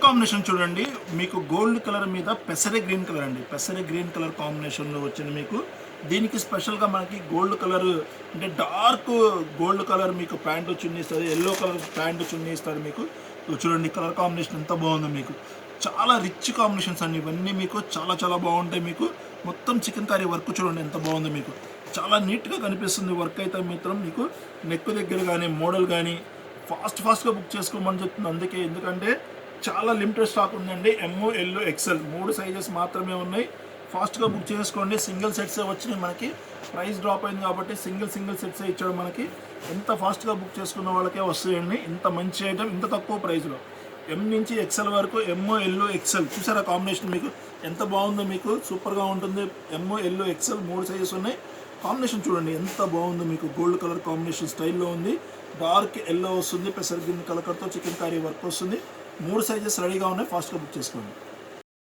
Combination చూడండి, మీకు gold colour మీద పెసరే గ్రీన్ కలర్ అండి. పెసరే గ్రీన్ కలర్ కాంబినేషన్లో వచ్చింది మీకు. దీనికి స్పెషల్గా మనకి గోల్డ్ కలర్ అంటే డార్క్ గోల్డ్ కలర్ మీకు ప్యాంటు చున్నీ ఇస్తుంది, ఎల్లో కలర్ ప్యాంటు చున్నీ ఇస్తారు మీకు. చూడండి కలర్ కాంబినేషన్ ఎంత బాగుందో మీకు. చాలా రిచ్ కాంబినేషన్స్ అండి ఇవన్నీ మీకు. చాలా చాలా బాగుంటాయి మీకు. మొత్తం చికెన్ కర్రీ వర్క్ చూడండి ఎంత బాగుందో మీకు. చాలా నీట్గా కనిపిస్తుంది వర్క్ అయితే మాత్రం మీకు. నెక్ దగ్గర కానీ మోడల్ కానీ ఫాస్ట్గా బుక్ చేసుకోమని చెప్తుంది. అందుకే ఎందుకంటే చాలా లిమిటెడ్ స్టాక్ ఉందండి. ఎంఓ ఎల్ ఎక్సెల్ 3 సైజెస్ మాత్రమే ఉన్నాయి. ఫాస్ట్గా బుక్ చేసుకోండి. సింగిల్ సెట్సే వచ్చినాయి మనకి. ప్రైస్ డ్రాప్ అయింది కాబట్టి సింగిల్ సెట్సే ఇచ్చాడు మనకి. ఎంత ఫాస్ట్గా బుక్ చేసుకున్న వాళ్ళకే వస్తాయండి ఇంత మంచి ఐటమ్ ఇంత తక్కువ ప్రైస్లో. ఎం నుంచి ఎక్సెల్ వరకు ఎంఓ ఎల్ ఎక్సెల్ చూసారా కాంబినేషన్ మీకు ఎంత బాగుందో మీకు. సూపర్గా ఉంటుంది. ఎంఓ ఎల్ ఎక్సెల్ 3 సైజెస్ ఉన్నాయి. కాంబినేషన్ చూడండి ఎంత బాగుందో మీకు. గోల్డ్ కలర్ కాంబినేషన్ స్టైల్లో ఉంది. డార్క్ ఎల్లో వస్తుంది, పెసర్ గ్రీన్ కలర్తో చికెన్ కర్రీ వర్క్ వస్తుంది. 3 సైజెస్ రెడీగా ఉన్నాయి. ఫాస్ట్గా బుక్ చేసుకోండి.